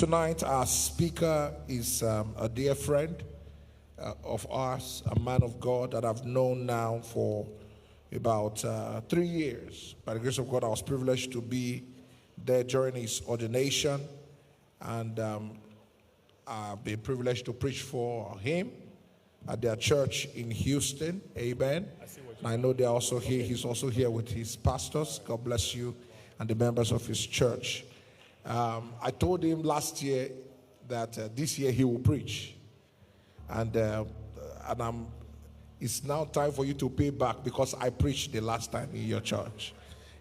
Tonight, our speaker is a dear friend of ours, a man of God that I've known now for about 3 years. By the grace of God, I was privileged to be there during his ordination, and I've been privileged to preach for him at their church in Houston. Amen. And I know they're also here. He's also here with his pastors. God bless you, and the members of his church. I told him last year that this year he will preach, and it's now time for you to pay back because I preached the last time in your church.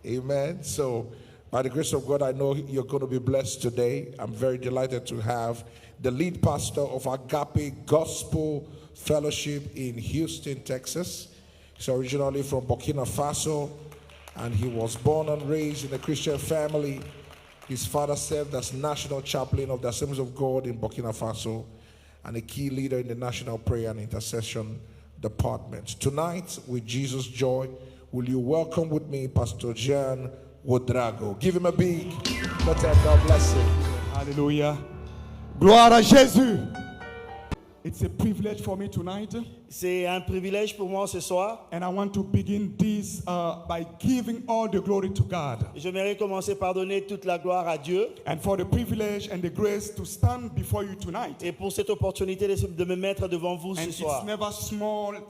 Amen. So by the grace of God, I know you're going to be blessed today. I'm very delighted to have the lead pastor of Agape Gospel Fellowship in Houston, Texas. He's originally from Burkina Faso, and he was born and raised in a Christian family. His father served as national chaplain of the Assemblies of God in Burkina Faso and a key leader in the National Prayer and Intercession Department. Tonight, with Jesus' joy, will you welcome with me Pastor Jean Ouedraogo? Give him a big let God bless him. Hallelujah. Gloire à Jésus. It's a privilege for me tonight. C'est un privilège pour moi ce soir. And I want to begin this by giving all the glory to God. J'aimerais commencer par donner toute la gloire à Dieu. And for the privilege and the grace to stand before you tonight. Et pour cette opportunité de me mettre devant vous ce soir. It's never a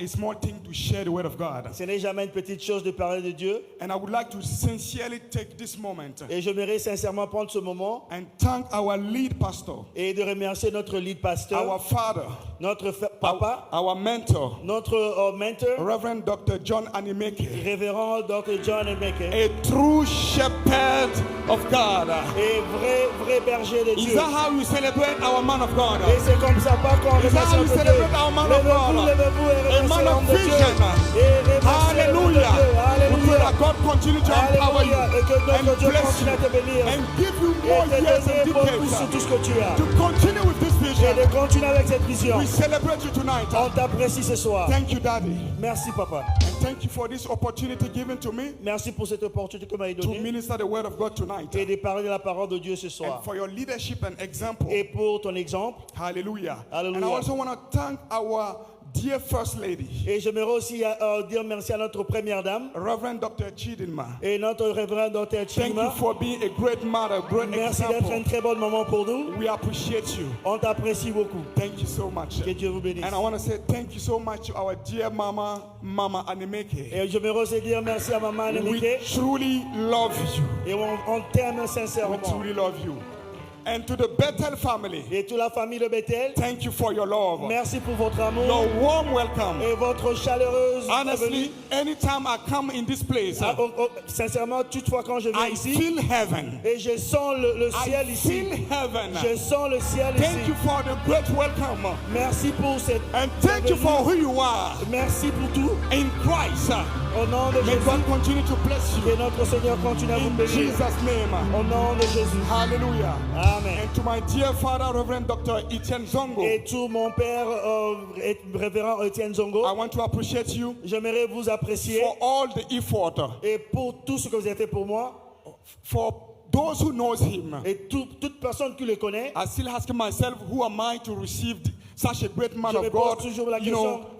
small thing to share the word of God. Ce n'est jamais une petite chose de parler de Dieu. And I would like to sincerely take this moment. Et j'aimerais sincèrement prendre ce moment. And thank our lead pastor. Et de remercier notre lead pasteur. Our father. Notre papa. Our mentor. Notre mentor. Reverend Dr. John Animeke. Révérend Dr. John Animeke. A true shepherd of God. Et vrai berger de Dieu. Is that how you celebrate our man of God? Et c'est comme ça pas qu'on remercie notre Dieu. Levez-vous et a man of vision. Hallelujah. We pray that God continue to empower you and bless you and give you more years and decades to continue with this vision. Et de continuer avec cette vision. We celebrate you tonight. On t'apprécie ce soir. Thank you, Daddy. Merci, Papa. And thank you for this opportunity given to me. Merci pour cette opportunité que m'avez donnée. To minister the word of God tonight. Et de parler de la parole de Dieu ce soir. And for your leadership and example. Et pour ton exemple. Hallelujah. Hallelujah. And I also want to thank our dear First Lady. Et j'aimerais aussi dire merci à notre première dame. Reverend Dr. Chidinma. Et notre révérend Dr. Chidinma. Thank you for being a great mother, great merci example. D'être une très bonne maman pour nous. We appreciate you. On t'apprécie beaucoup. Thank you so much. Que Dieu vous bénisse. And I want to say thank you so much to our dear Mama Animeke. Et j'aimerais aussi dire merci à Maman Animeke. We truly love you. Et on t'aime sincèrement. We truly love you. And to the Bethel family, et toute la famille de Bethel, thank you for your love. Merci pour votre amour. Your warm welcome. Et votre chaleureuse. Honestly, anytime I come in this place, sincèrement, toutefois quand je viens ici, feel heaven. Et je sens le ciel ici. Feel heaven. Je sens le ciel ici. Thank you for the great welcome. Merci pour cette. And thank you for who you are. Merci pour tout. In Christ. Au nom de May Jésus. God continue to bless you. Que notre Seigneur continue à vous bénir. In Jesus' name. Au nom de Jésus. Hallelujah. Amen. And to my dear father, Reverend Dr. Etienne Zongo. Et tout mon père, révérend Etienne Zongo. I want to appreciate you. J'aimerais vous apprécier. For all the effort. Et pour tout ce que vous avez fait pour moi. For those who knows him. Et toute personne qui le connaît. I still asking myself, who am I to receive such a great man of God,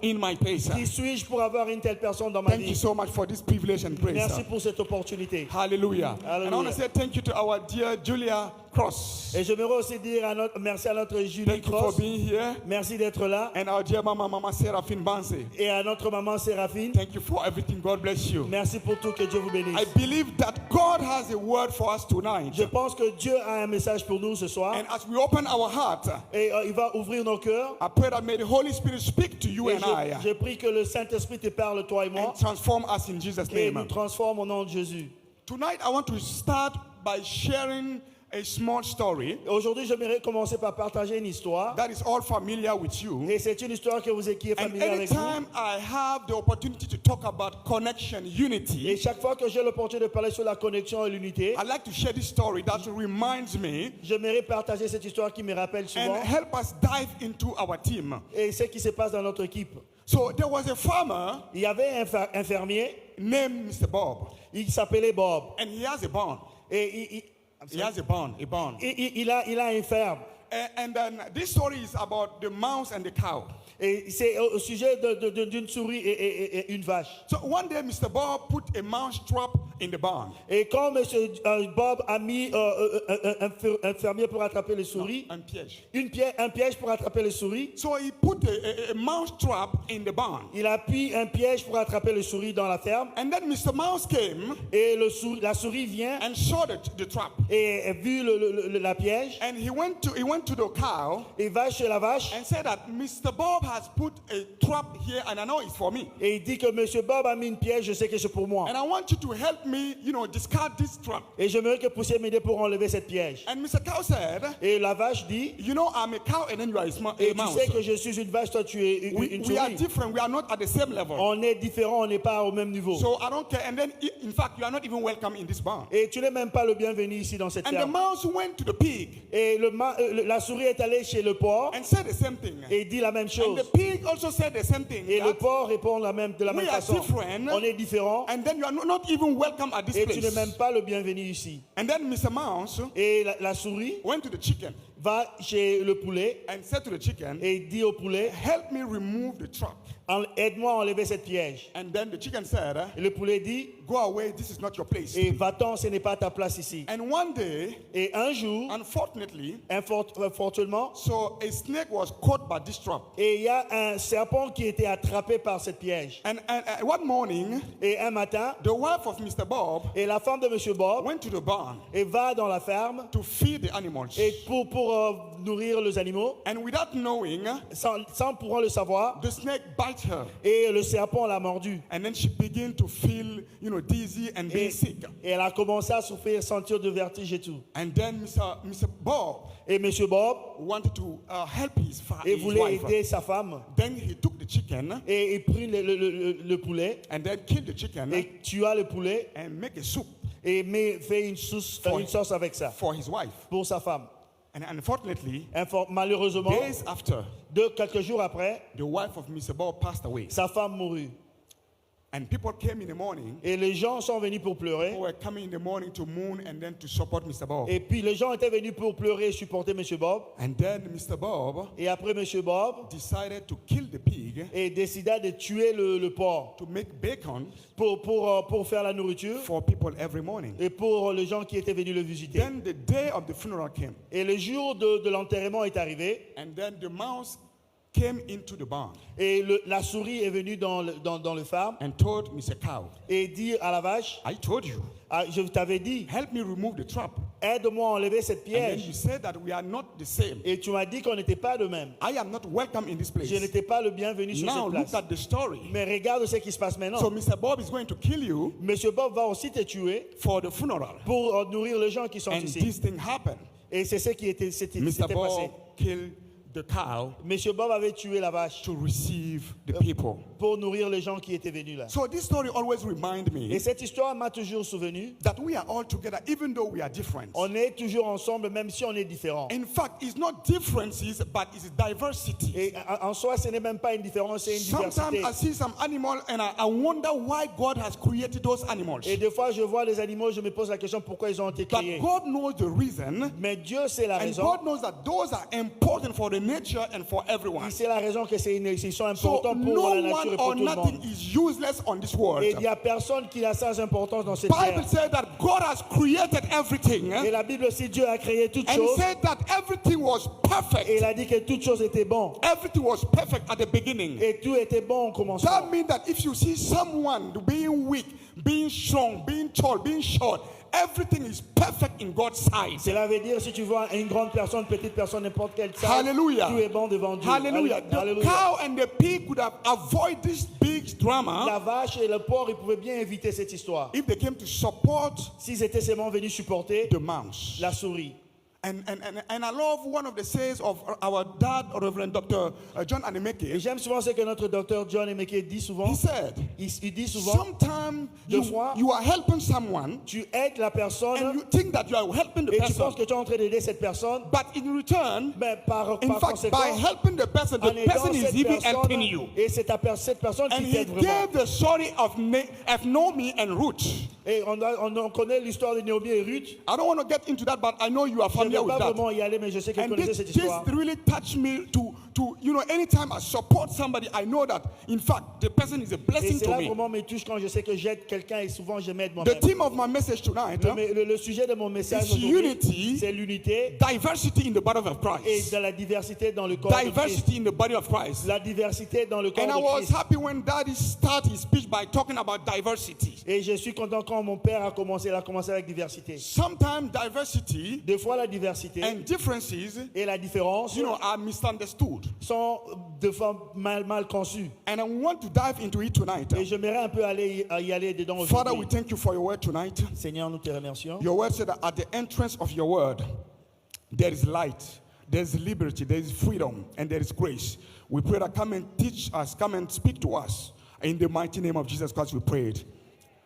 in my place. Qui suis-je pour avoir une telle personne dans ma vie? Thank you so much for this privilege and grace. Merci pour cette opportunité. Hallelujah. And I want to say thank you to our dear Julia Cross. Et j'aimerais aussi dire merci à notre Julie Cross. Thank you for being here. Merci d'être là. And our dear Mama Seraphine Banse. Et à notre maman Séraphine. Thank you for everything. God bless you. Merci pour tout, que Dieu vous bénisse. I believe that God has a word for us tonight. Je pense que Dieu a un message pour nous ce soir. And as we open our heart, et il va ouvrir nos cœurs. I pray that may the Holy Spirit speak to you and I. Je prie que le Saint-Esprit te parle, toi et moi. And transform us in Jesus' name. Et nous transforme au nom de Jésus. Tonight I want to start by sharing a small story. Aujourd'hui, j'aimerais commencer par partager une histoire. That is all familiar with you. Et c'est une histoire qui est familière avec vous. And anytime I have the opportunity to talk about connection, unity. Et chaque fois que j'ai l'opportunité de parler sur la connexion et l'unité, I like to share this story that reminds me. J'aimerais partager cette histoire qui me rappelle souvent. And help us dive into our team. Et ce qui se passe dans notre équipe. So there was a farmer. Il y avait un fermier. Named Mr. Bob. Il s'appelait Bob. And he has a barn. Et He has a barn. Il a un ferme. And then this story is about the mouse and the cow. Et c'est au sujet d'une souris et une vache. So one day, Mr. Bob put a mouse trap in the barn. Et quand M. Bob a mis un fermier pour attraper les souris, Un piège. un piège pour attraper les souris, So he put a mouse trap in the barn. il a mis un piège pour attraper les souris dans la ferme. And then Mr. Mouse came Et la souris vient and saw the trap. et vu la piège. And he went to the cow Il va chez la vache and said that Mr. Bob has put a trap here and I know it's for me. et il dit que M. Bob a mis une piège, je sais que c'est pour moi. And I want you to help me, discard this trap. Et j'aimerais que vous puissiez m'aider pour enlever cette piège. And Mr. Cow said, Et la vache dit, I'm a cow and then you are et a tu mouse. sais que je suis une vache, toi tu es une We are souris. different. We are not at the same level. On est différents, on n'est pas au même niveau. So I don't care. And then, in fact, you are not even welcome in this barn. Et tu n'es même pas le bienvenu ici dans cette And the ferme. mouse went to the pig Et la souris est allée chez le porc and said the same thing. et dit la même And chose. the pig also said the same thing. Et le that, porc répond de la même We are façon. different. On est différents And then you are not even welcome at this et tu n'es place. même pas le bienvenu ici. And then Mr. Mouse Et la souris went to the chicken va chez le poulet and said to the chicken, et dit au poulet, help me remove the trap. aide-moi à enlever cette piège. And then the chicken said, Et le poulet dit, go away, this is not your place. et va-t'en, ce n'est pas ta place ici. And one day, Et un jour, unfortunately, fortuitement, so a snake was caught by this trap. et il y a un serpent qui était attrapé par cette piège. And one morning, Et un matin, the wife of Mr. Bob et la femme de M. Bob went to the barn et va dans la ferme to feed the animals. et pour nourrir les animaux, And without knowing, sans pouvoir le savoir, the snake bit her. et le serpent l'a mordu. And then she began to feel, dizzy and being sick. Et elle a commencé à souffrir, sentir de vertige et tout. And then Mr. Bob Et M. Bob wanted to help his voulait wife. aider sa femme. Then he took the chicken Et il prit le poulet and then killed the chicken et tua le poulet and make a soup et fait une sauce avec ça for his wife. pour sa femme. And unfortunately, Malheureusement, days after, quelques jours après, the wife of Mr. Bob passed away. sa femme mourut. And people came in the morning, Et les gens sont venus pour pleurer. who were coming in the morning to mourn and then to support Mr. Bob. Et puis les gens étaient venus pour pleurer et supporter M. Bob. And then Mr. Bob Et après M. Bob decided to kill the pig et décida de tuer le porc to make bacon pour faire la nourriture for people every morning. et pour les gens qui étaient venus le visiter. Then the day of the funeral came, Et le jour de l'enterrement est arrivé and then the mouse came into the barn et la souris est venue dans le farm and told Mr. Cow, et dit à la vache, I told you, je t'avais dit, help me remove the trap. aide-moi à enlever cette And then you piège. said that we are not the same. Et tu m'as dit qu'on n'était pas de même. I am not welcome in this place. Je n'étais pas le bienvenu sur Now cette look place. at the story. Mais regarde ce qui se passe maintenant. So Mr. Bob is going to kill you Monsieur Bob va aussi te tuer for the funeral. pour nourrir les gens qui sont And ici. this thing happened. Et c'est ce qui s'était Mr. passé. Bob killed the cow Monsieur Bob avait tué la vache to receive the people. pour nourrir les gens qui étaient venus là. So this story always reminds Et me cette histoire m'a toujours souvenu. that we are all together even though we are different. On est toujours ensemble même si on est différents. In fact, it's not differences, but it's diversity. Et en soi, ce n'est même pas une différence, c'est une Sometimes diversité. I see some animal and I wonder why God has created those animals. Et des fois, je vois les animaux, je me pose la question pourquoi ils ont été But créés. God knows the reason, Mais Dieu sait la and raison. God knows that those are important for the nature and for everyone. Il sait la raison que ils sont So importants pour no la nature one et pour or tout le nothing monde. is useless on this world. Et il n'y a personne qui a sans importance dans cette Bible terre. says that God has created everything, Et la Bible aussi, Dieu a créé toutes and choses. said that everything was Et perfect. il a dit que toutes choses étaient bonnes. Everything was perfect at the beginning. Et tout était bon au commencement. That means that if you see someone being weak, being strong, being tall, being short, everything is perfect in God's sight. Cela veut dire si tu vois une grande personne, petite personne, n'importe quelle taille, Hallelujah. tout est bon devant Dieu. Hallelujah. The Alléluia. cow and the pig could have avoided this big drama La vache et le porc, ils pouvaient bien éviter cette histoire. if they came to support S'ils étaient seulement venus supporter the mouse. la souris. And I love one of the sayings of our dad, Reverend Dr. John Et Anemeke. j'aime souvent ce que notre docteur John Emeke dit souvent. He said, Il dit souvent, sometimes Deux fois, you are helping someone tu aides la and personne you think that you are helping the et tu person. penses que tu es en train d'aider cette personne, But in return, mais par in fact, conséquent, by helping the person en is aidant cette even personne, helping you. et c'est cette personne And qui he t'aide vraiment. gave the story of Naomi and Ruth. Et on connaît l'histoire de Naomi et Ruth. I don't want to get into that, but I know you are Je ne familiar vais with pas that. vraiment y aller, mais je sais que vous And connaissez this cette histoire. really touched me to anytime I support somebody, I know that in fact the person is a Et blessing to cela me. vraiment me touche quand je sais que j'aide quelqu'un et souvent je m'aide The moi-même. theme of my message tonight Le sujet de mon message is aujourd'hui, unity, c'est l'unité diversity in the body of et Christ. de la diversité dans le corps de Christ. Diversity in the body of Christ. La diversité dans le corps And I de was Christ. happy when Daddy started his speech by talking about diversity. Et je suis content quand mon père a commencé avec diversité. Sometimes diversity Des fois, la diversité and differences, et la différence are misunderstood. sont de fois mal conçues. And I want to dive into it tonight. Et j'aimerais un peu y aller dedans Father, we aujourd'hui. thank you for your word tonight. Seigneur, nous te remercions. Your word said that at the entrance of your word, there is light, there is liberty, there is freedom, and there is grace. We pray that come and teach us, come and speak to us. In the mighty name of Jesus Christ, we prayed.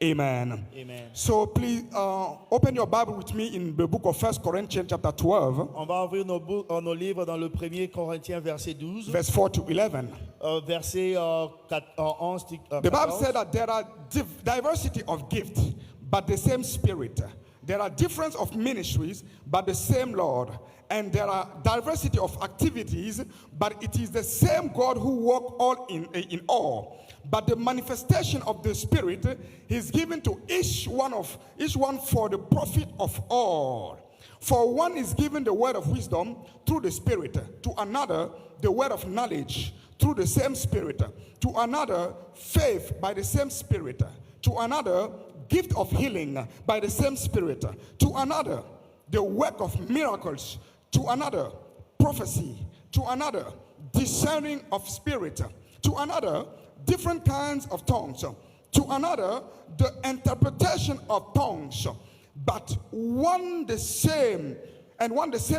Amen. Amen. So please open your Bible with me in the book of 1 Corinthians chapter 12, On va ouvrir nos livres dans le 1er Corinthiens verset 12, verse 4 to 11. verset 11. The Bible said that there are diversity of gift, but the same Spirit. There are difference of ministries, but the same Lord. And there are diversity of activities, but it is the same God who works all in all. But the manifestation of the Spirit is given to each one for the profit of all. For one is given the word of wisdom through the Spirit, to another the word of knowledge through the same Spirit, to another faith by the same Spirit, to another gift of healing by the same Spirit, to another the work of miracles, to another prophecy, to another discerning of spirit, to another different kinds of tongues, to another the interpretation of tongues. But one the same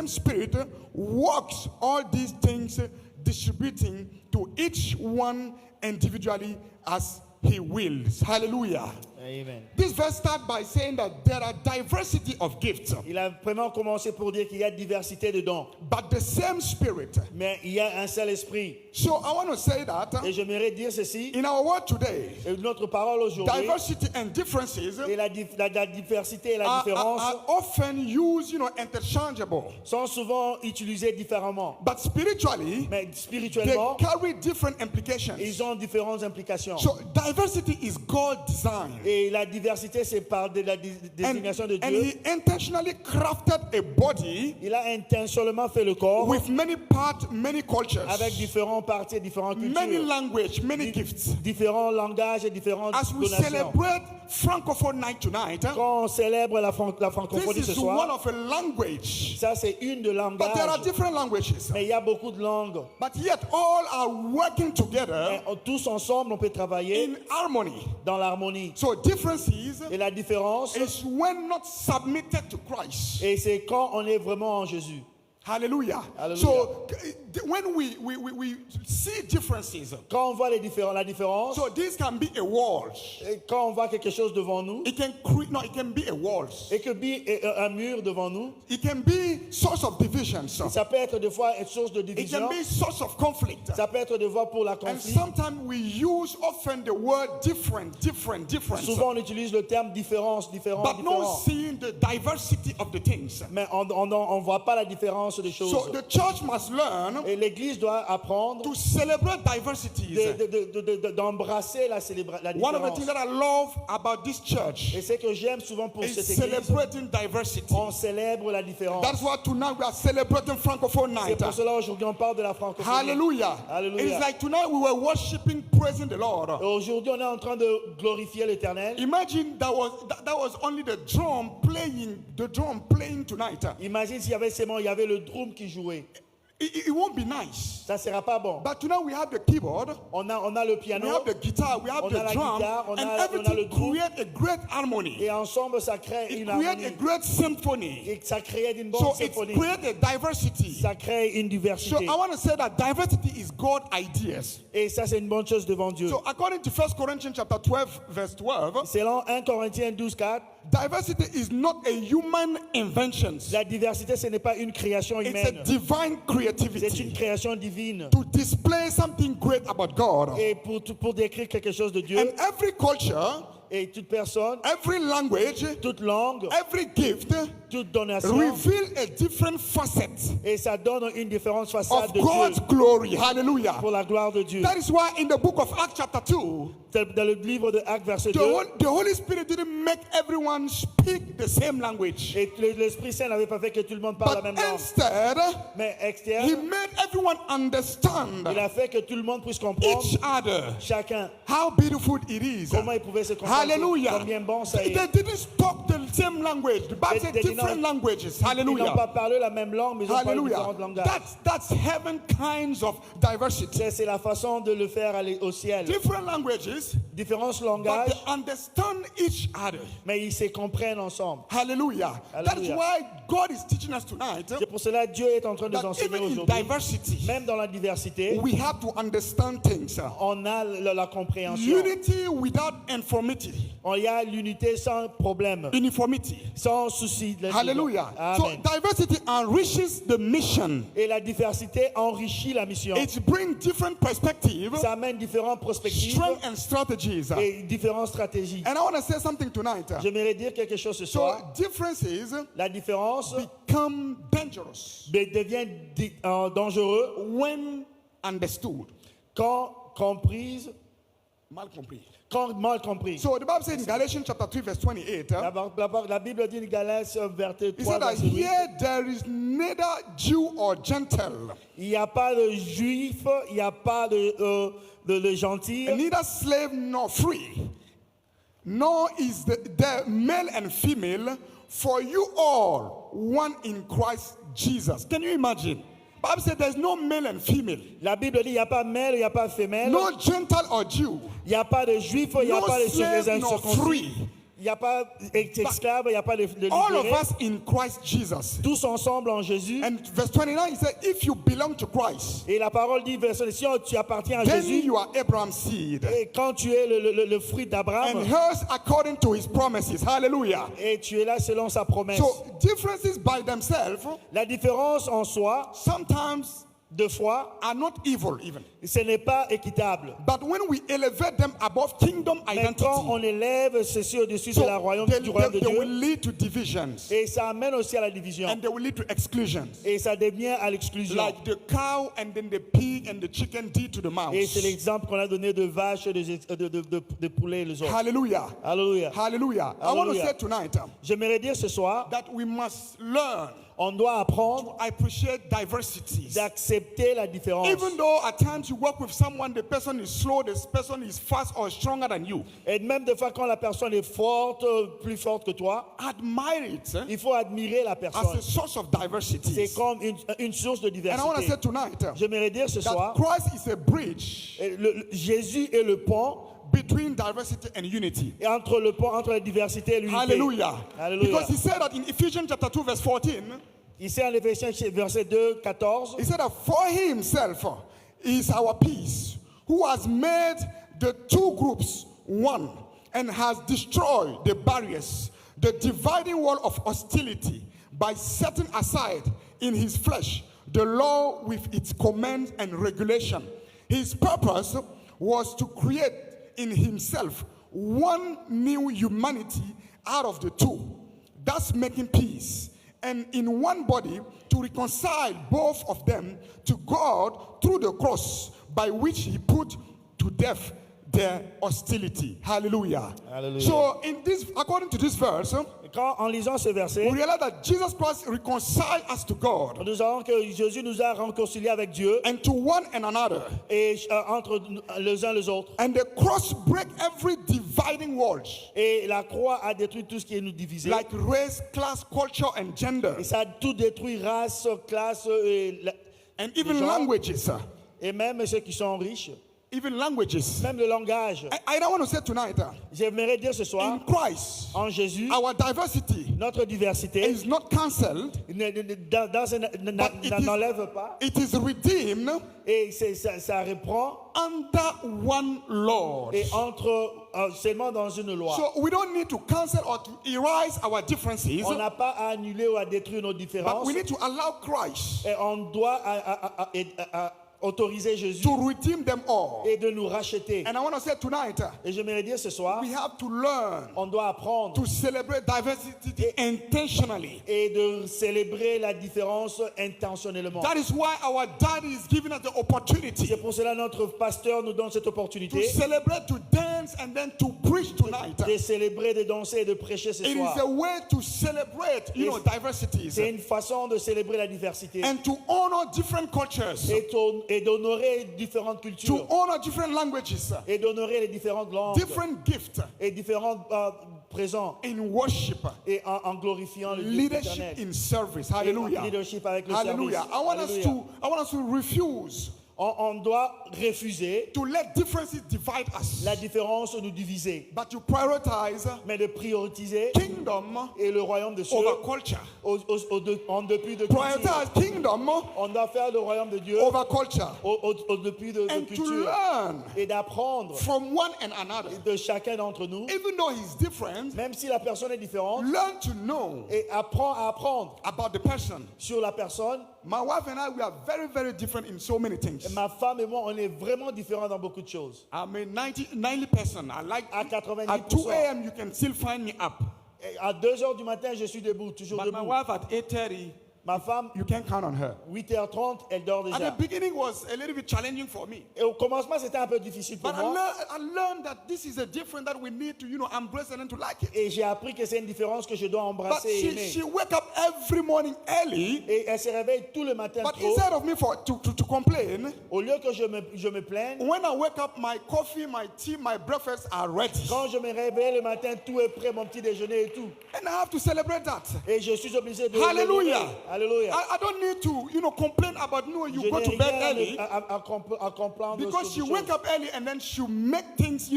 Spirit works all these things, distributing to each one individually as he wills. Hallelujah. Amen. This verse starts by saying that there are diversity of gifts, Il a vraiment commencé pour dire qu'il y a diversité de dons, but the same Spirit. mais il y a un seul esprit. So I want to say that Et j'aimerais dire ceci, in our world today, et notre parole aujourd'hui, diversity and differences et la diversité et la are différence often used, interchangeable. sont souvent utilisées différemment. But spiritually, Mais they spirituellement, carry different implications. ils ont différentes implications. So diversity is God designed. Et la diversité, c'est par de la désignation de And Dieu. he intentionally crafted a body Il a intentionnellement fait le corps with many parts, many cultures, avec différents parties, différentes many cultures, language, many gifts. différents langages et différentes As we donations. celebrate Francophone night tonight, Quand on célèbre la francophonie this ce is one soir, of a language. ça c'est une de But there are langages, different languages. mais il y a beaucoup de langues. But yet all are working together Mais tous ensemble, on peut travailler in harmony. dans l'harmonie. So differences Et la différence, is when not submitted to Christ. et c'est quand on est vraiment en Jésus. Hallelujah. Hallelujah. So when we see differences, Quand on voit la différence, so this can be a wall. et quand on voit quelque chose devant nous, It can be a wall. et que un mur devant nous, It can be source of divisions. ça peut être des fois une source de It can division, be source of conflict. ça peut être des fois pour la And conflit. sometimes we use often the word different. Souvent on utilise le terme différence. But not seeing the diversity of the things. Mais on ne voit pas la différence des choses. So the church must learn Et l'Église doit apprendre to celebrate diversities. d'embrasser la One of the things différence. that I love about this church Et c'est que j'aime souvent pour is cette Église, celebrating diversity. on célèbre la différence. That's why tonight we are celebrating Francophone C'est night. pour cela aujourd'hui on parle de la francophonie. Hallelujah. Hallelujah. It's like tonight we were worshiping, praising the Lord. Et aujourd'hui on est en train de glorifier l'Éternel. Imagine that was only the drum playing tonight. Imagine s'il y avait seulement le drum qui jouait. it won't be nice. Ça sera pas bon. But now we have the keyboard, On a le we piano, have the guitar, we have on the a la drum, guitare, on and a le everything drum. create a great harmony. et ensemble ça crée It une create a harmonie. great symphony. Et ça crée une bonne So it symphonie. create a diversity. Ça crée une So diversité. I want to say that diversity is God's ideas. Et ça, c'est une bonne chose devant Dieu. So according to 1 Corinthians chapter 12, verse 12, Selon 1 Corinthiens 12:4, diversity is not a human invention. la diversité, ce n'est pas une création It's a humaine. divine C'est une creativity création divine. to display something great about God. Et pour décrire quelque chose de Dieu, And every culture, et toute personne, every language, toute langue, every gift toute donation, reveal a different facet et ça donne une différente façade of de God's Dieu glory. Hallelujah. pour la gloire de Dieu. That is why in the book of Acts chapter 2, Dans le livre de Actes, verset 2, the Holy Spirit didn't make everyone speak the same language. et l'Esprit Saint n'avait pas fait que tout le monde parle la But même langue. instead, Mais he externe, made everyone understand il a fait que tout le monde puisse comprendre each other chacun how beautiful it is. comment il pouvait se comprendre. Hallelujah. Combien bon ça They est. didn't talk the same language. The Bible said They did different not- languages. Ils n'ont Hallelujah. pas parlé la même langue, mais ils ont parlé Hallelujah. différentes langages. That's heaven kinds of diversity. C'est la façon de le faire au ciel. Different languages, Différents but langages, they understand each other. mais ils se comprennent ensemble. Hallelujah. That's Hallelujah. why God is teaching us tonight C'est pour cela que Dieu est en train de nous that enseigner even in aujourd'hui. diversity, Même dans la diversité, we have to understand things. on a la compréhension. Unity without uniformity. Il y a l'unité sans problème, Uniformity. sans souci. Hallelujah. So Amen. diversity enriches the mission. Et la diversité enrichit la mission. It brings different perspectives, Ça amène différentes perspectives strength and strategies. et différentes stratégies. And I want to say something tonight. J'aimerais dire quelque chose ce soir. So differences La différence become dangerous devient dangereux when understood. quand comprise, Mal compris. quand mal comprise. So the Bible says in Galatians chapter 3 verse 28, La Bible dit, Galates verset it 3, said that verset 8, here there is neither Jew or Gentile, il n'y a pas de juif, il n'y a pas de gentil, and neither slave nor free, nor is the male and female, for you all one in Christ Jesus. Can you imagine? Bible said there's no male and female, La Bible dit, il n'y a pas mâle, il n'y a pas femelle, no Gentile or Jew, il n'y a pas de juif, il n'y a no pas de slave nor circoncis, free. il n'y a pas d'esclave, il n'y a pas de All of libéré. us in Christ Jesus. Tous ensemble en Jésus. And verse 29, he said, if you belong to Christ, Et la parole dit, verset, si tu appartiens à then Jésus, you are Abraham's seed, et quand tu es le fruit d'Abraham, and heirs according to his promises. Hallelujah. et tu es là selon sa promesse. So differences by themselves La différence en soi, sometimes deux fois, are not evil even. ce n'est pas équitable. But when we elevate them above kingdom Mais identity, quand on élève ceci au-dessus so de la royaume, they, du royaume de they will Dieu, lead to divisions, et ça amène aussi à la division, and they will lead to exclusions. et ça devient à l'exclusion. Like the cow and then the pig and the chicken did to the Et c'est mouse. l'exemple qu'on a donné de vaches, de poulets et les autres. Hallelujah. Alléluia. Hallelujah. I want to Hallelujah. say tonight J'aimerais dire ce soir, that we must learn on doit apprendre to appreciate diversities. d'accepter la différence. Even though at times you work with someone, the person is slow, this person is fast or stronger than you. Et même des fois quand la personne est forte, plus forte que toi, Admire it il faut admirer la as a personne. source of C'est diversity. comme une source de And I want to say diversité. tonight J'aimerais dire ce that soir, Christ is a bridge Jésus est le pont between diversity and unity. et entre le pont entre la diversité et l'unité. Hallelujah. Alléluia. Because he said that in Ephesians chapter 2 verse 14, Ici en Éphésiens verset 2, 14, he said that for he himself is our peace, who has made the two groups one and has destroyed the barriers, the dividing wall of hostility by setting aside in his flesh the law with its commands and regulation. His purpose was to create in himself one new humanity out of the two, thus making peace, and in one body to reconcile both of them to God through the cross, by which he put to death their hostility. Hallelujah. Hallelujah. So in this, according to this verse, Quand, en lisant ce verset, we realize that Jesus Christ reconciled us to God nous avons que Jésus nous a réconciliés avec Dieu and to one and another. et entre les uns les autres. And the cross break every dividing walls, Et la croix a détruit tout ce qui nous divisait. like race, class, culture, and gender. Et ça a tout détruit, race, classe, et And even gens. languages. Et même ceux qui sont riches, Even languages. même le langage. I don't want to say tonight, J'aimerais dire ce soir, in Christ, en Jésus, our diversity notre diversité is not cancelled. n'enlève pas It is redeemed et ça reprend under one Lord. et entre seulement dans une loi. So we don't need to cancel or to erase our differences, On n'a pas à annuler ou à détruire nos but différences. we need to allow Christ Et on doit autoriser Jésus to redeem them all. et de nous racheter. And I want to say tonight, Et j'aimerais dire ce soir, we have to learn on doit apprendre to celebrate diversity intentionally. et de célébrer la différence intentionnellement. That is why our daddy is giving us the opportunity C'est pour cela que notre pasteur nous donne cette to opportunité celebrate, to dance, and then to preach tonight. de célébrer, de danser et de prêcher ce It is soir. a way to celebrate, diversities C'est une façon de célébrer la diversité and to honor different cultures, et d'honorer différentes to cultures honor different languages, et d'honorer les différentes langues different gifts et différents présents in worship, et en glorifiant le Dieu leadership éternel. in service. Et en Hallelujah. leadership avec le Hallelujah. service. I want Alléluia. us to refuse On doit refuser to let differences divide us, la différence nous diviser, but to prioritize mais de prioriser kingdom et le royaume de Dieu over culture. en depuis de culture. Prioritize kingdom On doit faire le royaume de Dieu over culture, au depuis de and to culture learn et d'apprendre from one and another. de chacun d'entre nous, Even though he's different, même si la personne est différente, learn to know et apprend à apprendre about the person. sur la personne. My wife and I, we are very, very different in so many things. Ma femme et moi, on est vraiment différents dans beaucoup de choses. I'm a 90 person. I like À 90%. at 2 a.m. you can still find me up. Et à 2 heures du matin, je suis debout, toujours But my debout. wife at 8:30, Ma femme, you can't count on her. 8h30, elle dort At déjà. the beginning was a little bit challenging for me. Et au commencement, c'était un peu difficile pour But moi. I learned that this is a difference that we need to, embrace and to like it. Et j'ai appris que c'est une différence que je dois But embrasser et aimer. she wake up every morning early. Et elle se réveille tout le matin But trop. instead of me to complain, Au lieu que je me plaigne, when I wake up, my coffee, my tea, my breakfast are ready. quand je me réveille le matin, tout est prêt, mon petit déjeuner et tout. And I have to celebrate that. Et je suis obligé de... Hallelujah. Alléluia. I don't need to, complain about no, you Je go n'ai to bed rien early à comprendre because she sur wake choses. up early and then she make things,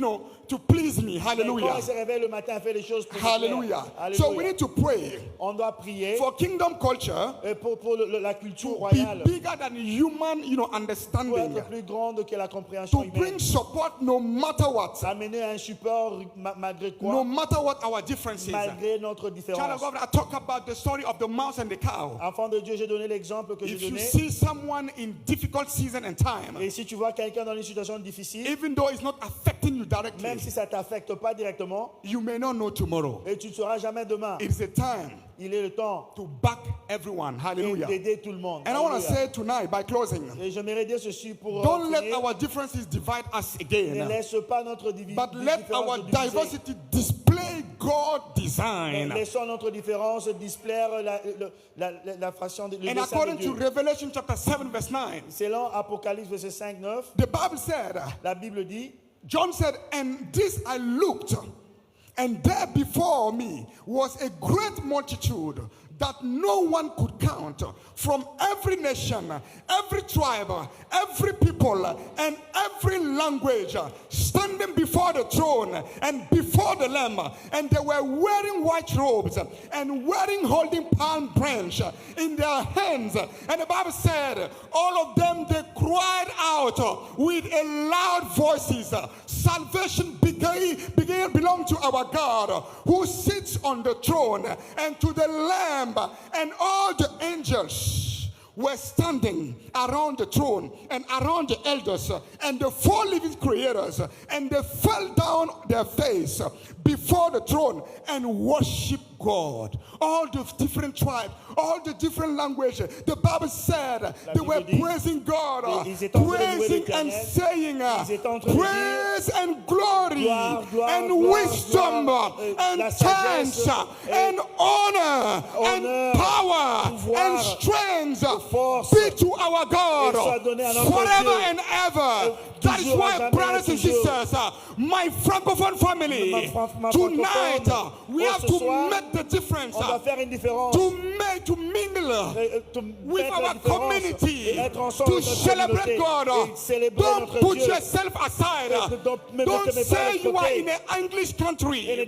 to please me. Mais quand Hallelujah. elle se réveille le matin, elle fait les choses pour me Hallelujah. plaire. So we Alléluia. need to pray On doit prier for kingdom culture et pour la culture to royale be bigger than human, pour understanding, être plus grande que la compréhension to humaine. bring support no matter what, Amener un support malgré quoi, no matter what our differences. malgré notre Child of différence. God, I talk about the story of the mouse and the cow. Enfant de Dieu, j'ai donné l'exemple que j'ai If you donné. see someone in difficult season and time, Et si tu vois quelqu'un dans une situation difficile, even though it's not affecting you directly, même si ça ne t'affecte pas directement, you may not know tomorrow. et tu ne sauras jamais demain, It's a time il est le temps to back everyone. Hallelujah. d'aider tout le monde. And I want to Alléluia. say tonight, by closing, Et j'aimerais dire ceci pour don't let finir. our differences divide us Ne again, laisse pas notre but let our différence nous diviser. diversity display God Mais design. laissons notre différence displaire la façon de le And dessein de according to Dieu. Revelation chapter 7, verse 9, Selon Apocalypse verset 5, 9, the Bible said, la Bible dit, John said, and this I looked, and there before me was a great multitude that no one could count, from every nation, every tribe, every people, and every language, standing before the throne and before the Lamb. And they were wearing white robes and holding palm branch in their hands. And the Bible said, all of them, they cried out with a loud voices, salvation belong to our God who sits on the throne and to the Lamb. And all the angels were standing around the throne and around the elders and the 4 living creators, and they fell down their face before the throne and worshiped God. All the different tribes, all the different languages. The Bible said they were praising God, praising and saying, praise and glory and wisdom and thanks and honor and power and strength be to our God forever and ever. That is why, brothers and sisters, my Francophone family, tonight we have to make make the difference. On doit faire une différence. To mingle with our community, to to celebrate God. Don't put yourself aside. Don't say you are in an English country.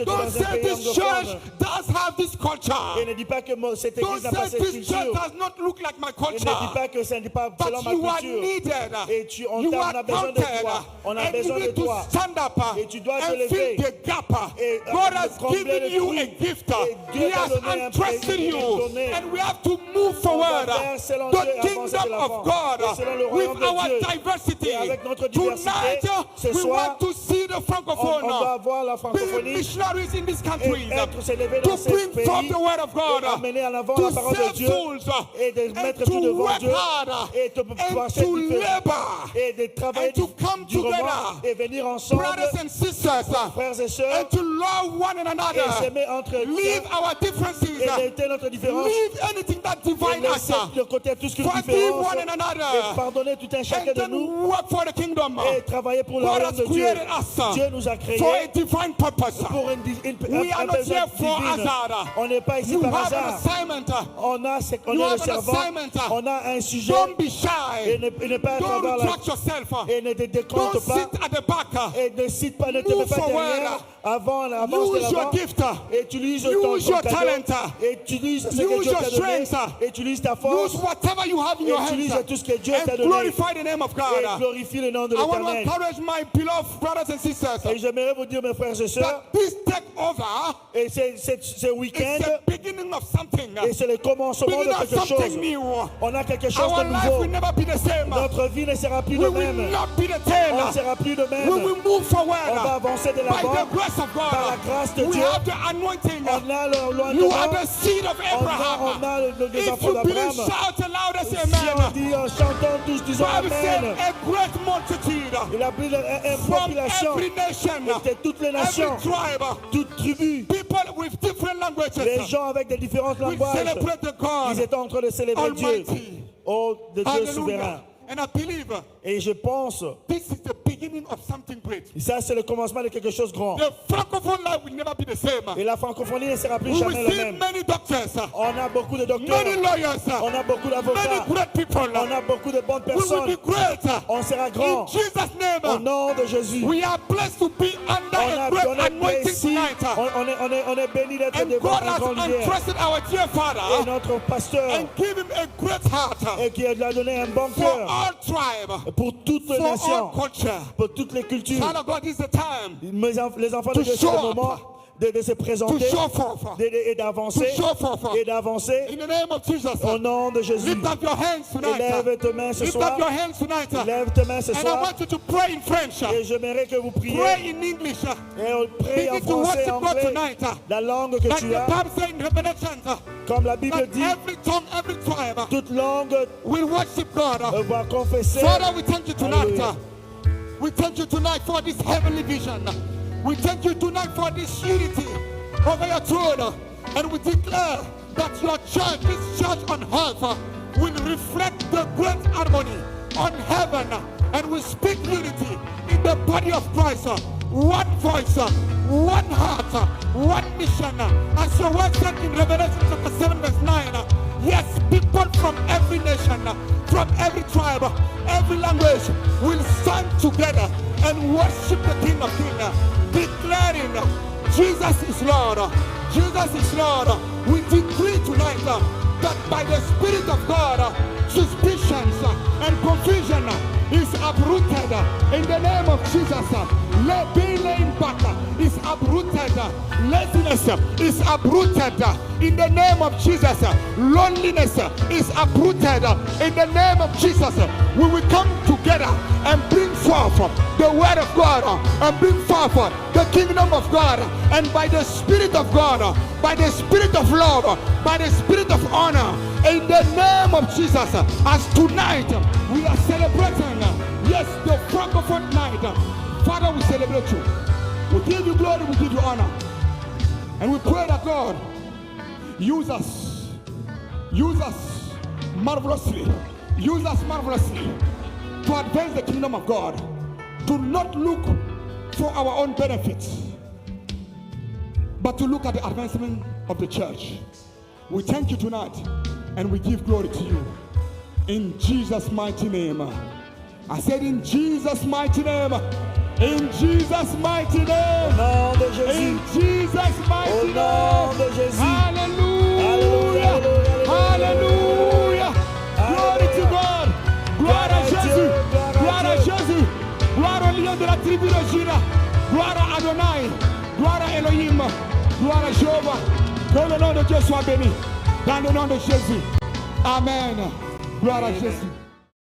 Don't say this church does have this culture. Don't say this church does not look like my culture. But you are needed. You are counted. And you need to stand up and fill the gap. God has given you a gift. He has entrusted you. And we have to move forward. The kingdom of God with our diversity. Tonight we want to see the Francophone being missionaries in this country, to bring forth the word of God, to save souls, and to work hard, and to labor, and to come together, brothers and sisters, and to love one another, leave our differences, leave anything that divides us, forgive one another, and then work for the kingdom. God has created us for a divine purpose. We are not here for hazard. You have an assignment. You have an assignment. Don't be shy. Don't retract yourself. Don't sit at the back. Move forward. Use your gift. Use your talent. Use your strength. Use whatever you have in your hands and glorify the name of God. I want to encourage my beloved brothers and sisters that this takeover is the beginning of something. C'est le commencement de quelque chose. On a quelque chose de nouveau. Notre vie ne sera plus de même. On ne sera plus de même. On va avancer de l'avant par la grâce de Dieu. On a l'anointing. On a les enfants d'Abraham. Si on dit, chantons tous, disons Amen. Il a pris une population de toutes les nations, toutes tribus. Les gens avec des différentes langages, ils étaient en train de célébrer Dieu, oh, de Dieu souverain. Et je pense this is the beginning of something great. Ça c'est le commencement de quelque chose de grand. The francophone life will never be the same. Et la francophonie ne sera plus jamais la même. Many doctors, on a beaucoup de docteurs, many lawyers, on a beaucoup d'avocats, many great people, on a beaucoup de bonnes personnes. We will be great. On sera grand. In Jesus' name, au nom de Jésus. We are blessed to be under a great anointing tonight. On est béni d'être devant un grand leader. And God has entrusted our dear Father, et notre pasteur, and give him a great heart, et qui lui a donné un bon cœur. For all tribes, pour toutes les nations, pour toutes les cultures. Les enfants de Dieu, c'est le moment de se présenter et d'avancer au nom de Jésus. Lève tes mains ce soir. Lève tes mains ce soir. Et j'aimerais que vous priez. Et on prie en français et anglais, la langue que tu as. Comme la Bible dit, toute langue va confesser. Father, we thank you tonight. We thank you tonight for this heavenly vision. We thank you tonight for this unity over your throne. And we declare that your church, this church on earth, will reflect the great harmony on heaven. And we speak unity in the body of Christ. One voice, one heart, one mission. As your word said in Revelation chapter 7 verse 9. Yes, people from every nation, from every tribe, every language will stand together and worship the King of Kings, declaring Jesus is Lord. Jesus is Lord. We decree tonight that by the Spirit of God, suspicions and confusion is uprooted in the name of Jesus. Being laying back is uprooted. Laziness is uprooted in the name of Jesus. Loneliness is uprooted in the name of Jesus. We will come together and bring forth the word of God and bring forth the kingdom of God. And by the Spirit of God, by the Spirit of love, by the Spirit of honor, in the name of Jesus, as tonight we are celebrating, yes, the Francophone night. Father, we celebrate you. We give you glory, we give you honor. And we pray that God use us marvelously to advance the kingdom of God. Do not look for our own benefits, but to look at the advancement of the church. We thank you tonight and we give glory to you. In Jesus' mighty name. I said in Jesus' mighty name. In Jesus' mighty name. Au nom de Jésus. In Jesus' mighty Au nom de Jésus. Hallelujah. Hallelujah. Glory to God. Gloire à Jésus. Gloire à Jésus. Gloire au lion de la tribu de Juda. Gloire à Adonai. Gloire à Elohim. Gloire à Jéhovah. Que le nom de Dieu soit béni. Dans le nom de Jésus. Amen. Gloire à Jésus.